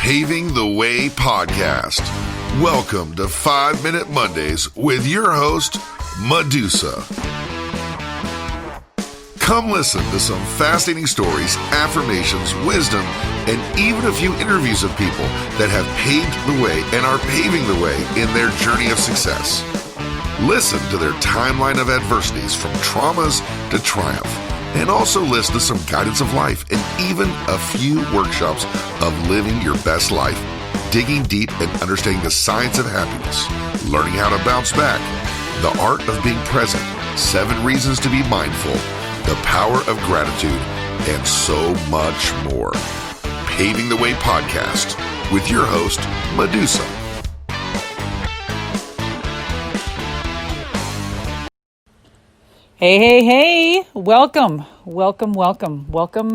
Paving the Way podcast. Welcome to 5 Minute Mondays with your host, Medusa. Come listen to some fascinating stories, affirmations, wisdom, and even a few interviews of people that have paved the way and are paving the way in their journey of success. Listen to their timeline of adversities from traumas to triumph, and also listen to some guidance of life and even a few workshops of living your best life, digging deep and understanding the science of happiness, learning how to bounce back, the art of being present, 7 reasons to be mindful, the power of gratitude, and so much more. Paving the Way podcast with your host, Medusa. Hey. Welcome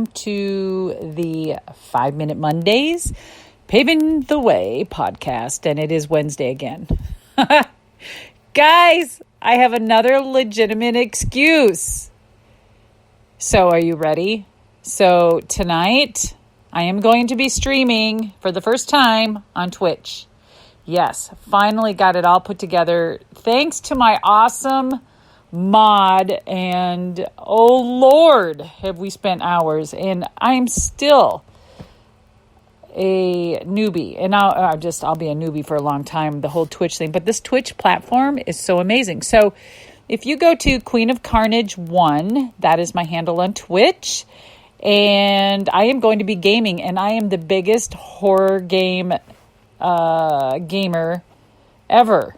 to the 5 Minute Mondays, Paving the Way podcast, and it is Wednesday again. Guys, I have another legitimate excuse. So are you ready? So tonight, I am going to be streaming for the first time on Twitch. Yes, finally got it all put together. Thanks to my awesome mod, and oh Lord, have we spent hours, and I'm still a newbie, and I'll be a newbie for a long time, the whole Twitch thing, but this Twitch platform is so amazing. So if you go to Queen of Carnage 1, that is my handle on Twitch, and I am going to be gaming, and I am the biggest horror game gamer ever.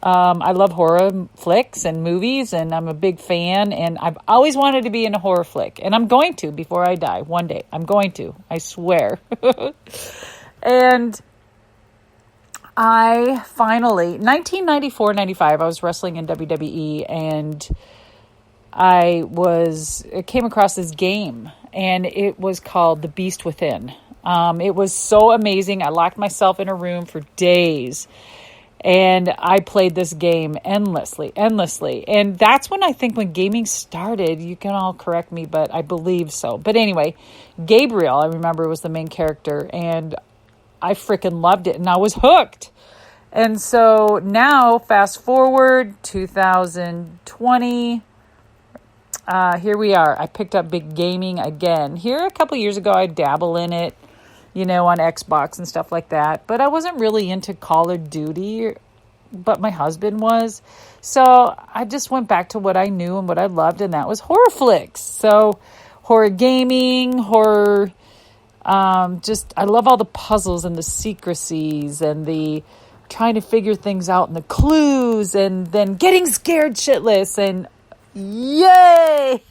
I love horror flicks and movies, and I'm a big fan, and I've always wanted to be in a horror flick, and I'm going to before I die. One day, I'm going to. I swear. And I finally, 1994-95, I was wrestling in WWE, and I came across this game, and it was called The Beast Within. It was so amazing. I locked myself in a room for days, and I played this game endlessly. And that's when when gaming started. You can all correct me, but I believe so. But anyway, Gabriel, I remember, was the main character, and I freaking loved it, and I was hooked. And so now, fast forward, 2020, here we are. I picked up big gaming again. Here a couple years ago, I dabble in it, on Xbox and stuff like that. But I wasn't really into Call of Duty, but my husband was. So I just went back to what I knew and what I loved, and that was horror flicks. So horror gaming, horror, I love all the puzzles and the secrecies and the trying to figure things out and the clues and then getting scared shitless and yay!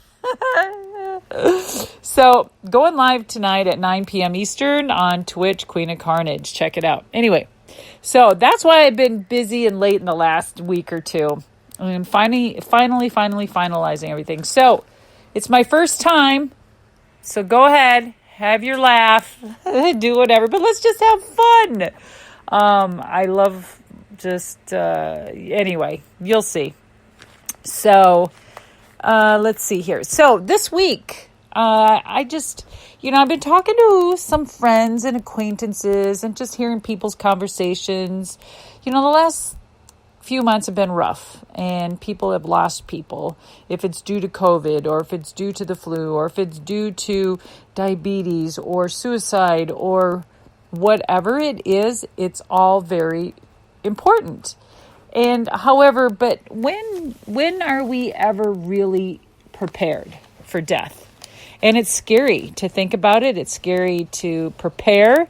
So going live tonight at 9 p.m. Eastern on Twitch, Queen of Carnage. Check it out. Anyway, so that's why I've been busy and late in the last week or two. And finally finalizing everything. So it's my first time. So go ahead, have your laugh, do whatever, but let's just have fun. I love anyway, you'll see. So let's see here. So this week, I've been talking to some friends and acquaintances and just hearing people's conversations. The last few months have been rough, and people have lost people. If it's due to COVID, or if it's due to the flu, or if it's due to diabetes or suicide or whatever it is, it's all very important. And however, but when are we ever really prepared for death? And it's scary to think about it. It's scary to prepare.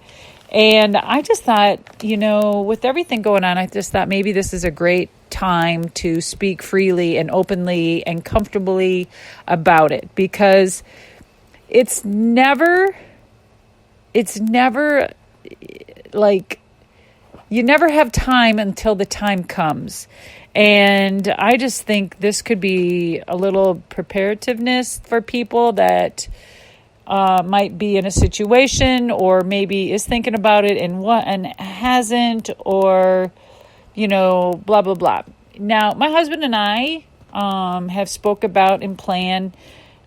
And I just thought, with everything going on, I just thought maybe this is a great time to speak freely and openly and comfortably about it, because it's never like, you never have time until the time comes. And I just think this could be a little preparativeness for people that might be in a situation, or maybe is thinking about it and hasn't, or, blah, blah, blah. Now, my husband and I have spoke about and planned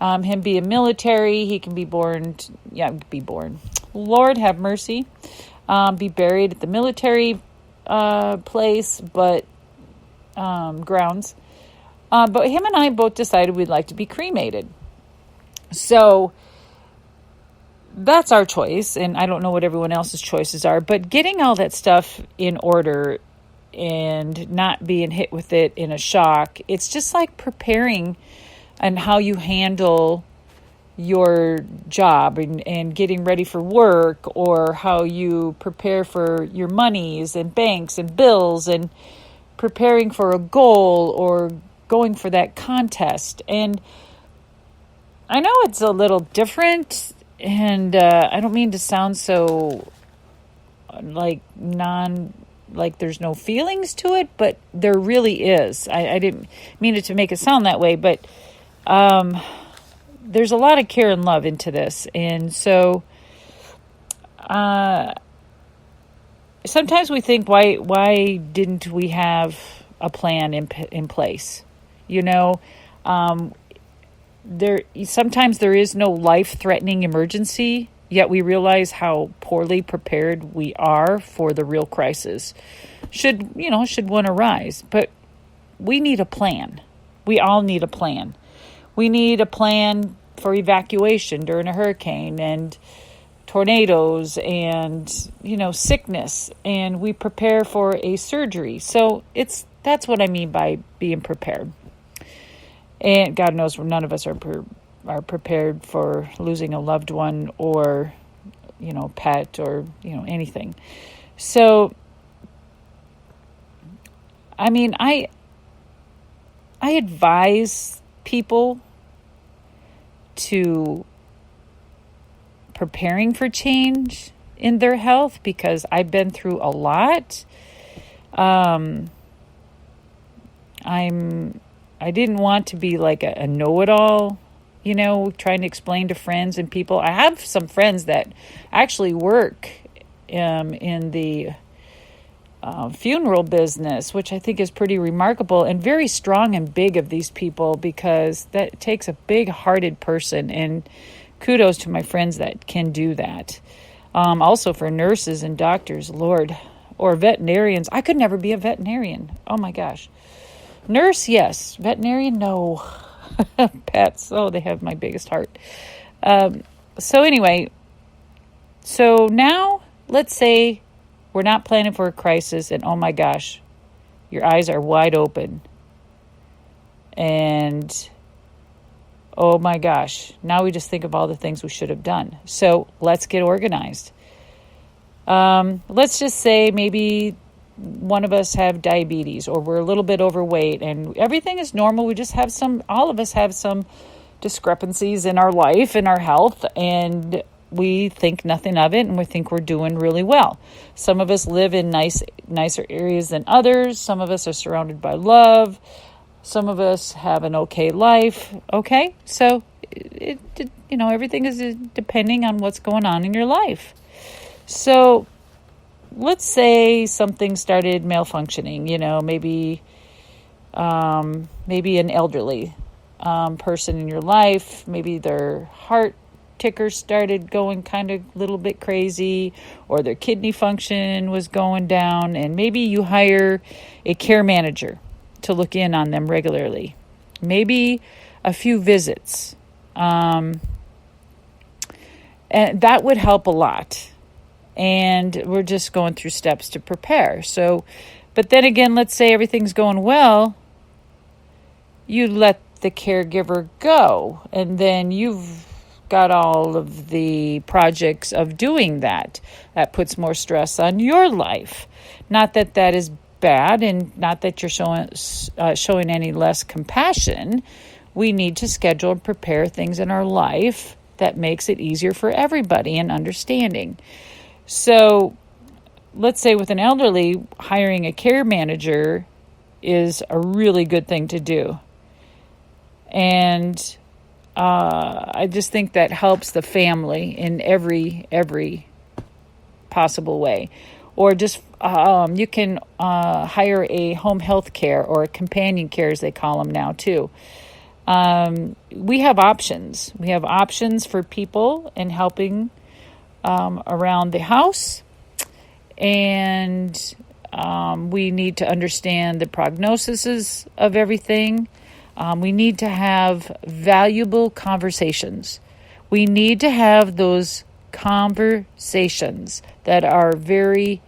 him being military. He can be born. Lord have mercy, be buried at the military place, but grounds. But him and I both decided we'd like to be cremated. So that's our choice, and I don't know what everyone else's choices are, but getting all that stuff in order and not being hit with it in a shock, it's just like preparing and how you handle your job and getting ready for work, or how you prepare for your monies and banks and bills and preparing for a goal or going for that contest. And I know it's a little different, and I don't mean to sound so like there's no feelings to it, but there really is. I didn't mean it to make it sound that way, but there's a lot of care and love into this. And so sometimes we think, why didn't we have a plan in place? Sometimes there is no life-threatening emergency, yet we realize how poorly prepared we are for the real crisis. Should one arise. But we need a plan. We all need a plan. We need a plan for evacuation during a hurricane and tornadoes and, sickness. And we prepare for a surgery. So that's what I mean by being prepared. And God knows none of us are prepared for losing a loved one or, pet or, anything. So, I mean, I advise people to preparing for change in their health, because I've been through a lot. I didn't want to be like a know-it-all, trying to explain to friends and people. I have some friends that actually work in the funeral business, which I think is pretty remarkable and very strong and big of these people, because that takes a big-hearted person, and kudos to my friends that can do that. Also for nurses and doctors, Lord, or veterinarians. I could never be a veterinarian. Oh my gosh. Nurse, yes. Veterinarian, no. Pets, they have my biggest heart. So anyway, so now let's say we're not planning for a crisis, and oh my gosh, your eyes are wide open. And oh my gosh, now we just think of all the things we should have done. So let's get organized. Let's just say maybe one of us have diabetes, or we're a little bit overweight, and everything is normal. We just have all of us have some discrepancies in our life, in our health, and we think nothing of it, and we think we're doing really well. Some of us live in nicer areas than others. Some of us are surrounded by love. Some of us have an okay life. Okay, so everything is depending on what's going on in your life. So let's say something started malfunctioning. Maybe an elderly person in your life. Maybe their heart ticker started going kind of a little bit crazy, or their kidney function was going down, and maybe you hire a care manager to look in on them regularly. Maybe a few visits. And that would help a lot. And we're just going through steps to prepare. So, but then again, let's say everything's going well. You let the caregiver go, and then you've got all of the projects of doing that. That puts more stress on your life. Not that that is bad, and not that you're showing any less compassion. We need to schedule and prepare things in our life that makes it easier for everybody and understanding. So let's say with an elderly, hiring a care manager is a really good thing to do. And I just think that helps the family in every possible way. Or just you can hire a home health care, or a companion care, as they call them now too. We have options. We have options for people in helping around the house, and we need to understand the prognoses of everything. We need to have valuable conversations. We need to have those conversations that are very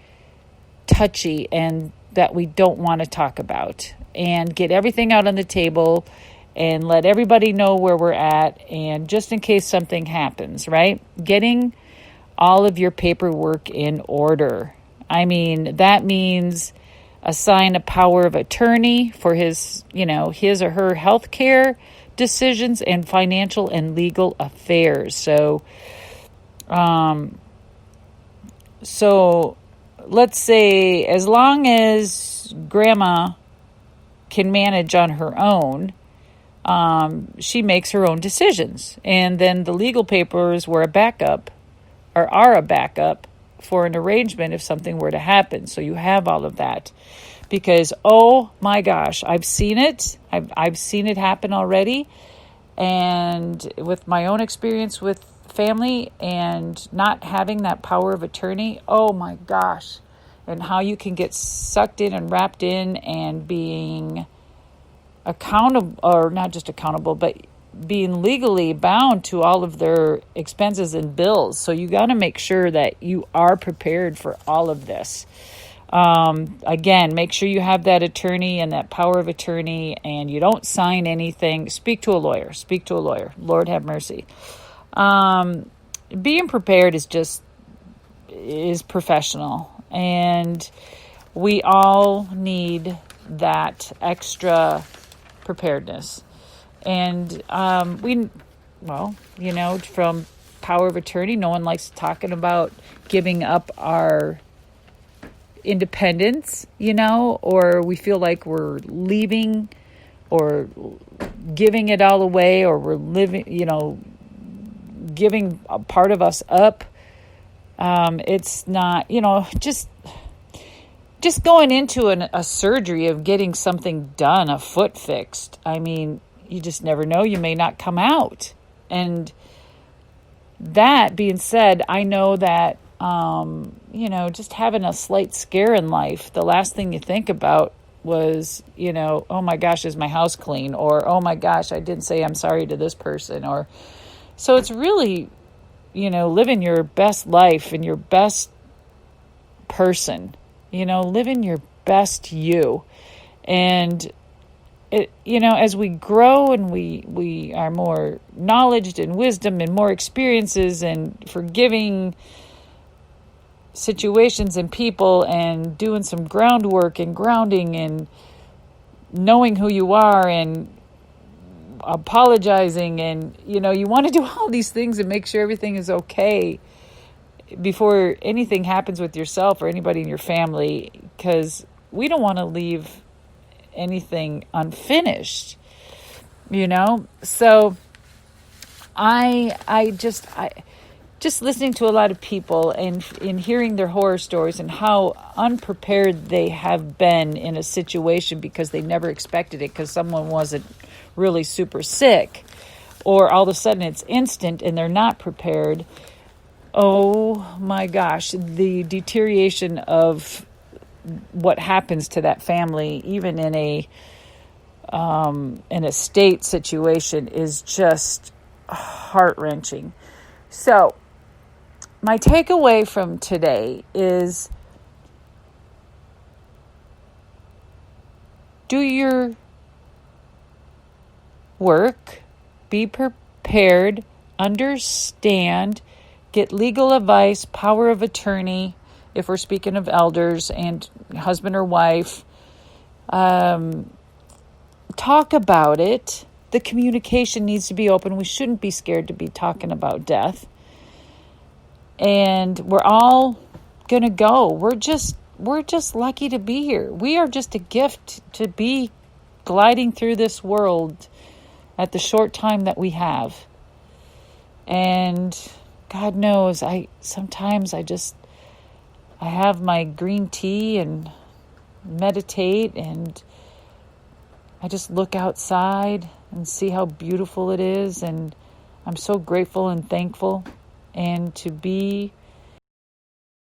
touchy and that we don't want to talk about, and get everything out on the table and let everybody know where we're at, and just in case something happens, right? Getting all of your paperwork in order. I mean, that means assign a power of attorney for his or her health care decisions and financial and legal affairs. So let's say as long as grandma can manage on her own, she makes her own decisions. And then the legal papers are a backup for an arrangement if something were to happen. So you have all of that. Because, oh my gosh, I've seen it. I've seen it happen already. And with my own experience with family and not having that power of attorney, oh my gosh. And how you can get sucked in and wrapped in and being accountable, or not just accountable, but being legally bound to all of their expenses and bills. So you got to make sure that you are prepared for all of this. Again, make sure you have that attorney and that power of attorney, and you don't sign anything. Speak to a lawyer. Lord have mercy. Being prepared is professional, and we all need that extra preparedness. And from power of attorney, no one likes talking about giving up our independence, or we feel like we're leaving or giving it all away, or we're giving a part of us up. It's not, just going into a surgery of getting something done, a foot fixed. I mean, you just never know. You may not come out. And that being said, I know that, just having a slight scare in life, the last thing you think about was, oh my gosh, is my house clean? Or, oh my gosh, I didn't say I'm sorry to this person. So it's really, living your best life and your best person, living your best you. And it, as we grow and we are more knowledge and wisdom and more experiences and forgiving situations and people and doing some groundwork and grounding and knowing who you are and apologizing, and you want to do all these things and make sure everything is okay before anything happens with yourself or anybody in your family, because we don't want to leave anything unfinished, so I just listening to a lot of people and in hearing their horror stories and how unprepared they have been in a situation because they never expected it, because someone wasn't really super sick, or all of a sudden it's instant and they're not prepared. Oh my gosh, the deterioration of what happens to that family, even in a state situation, is just heart-wrenching. So my takeaway from today is do your work, be prepared, understand, get legal advice, power of attorney, if we're speaking of elders and husband or wife. Talk about it. The communication needs to be open. We shouldn't be scared to be talking about death. And we're all going to go. We're just lucky to be here. We are just a gift to be gliding through this world at the short time that we have. And God knows, sometimes I have my green tea and meditate, and I just look outside and see how beautiful it is, and I'm so grateful and thankful, and to be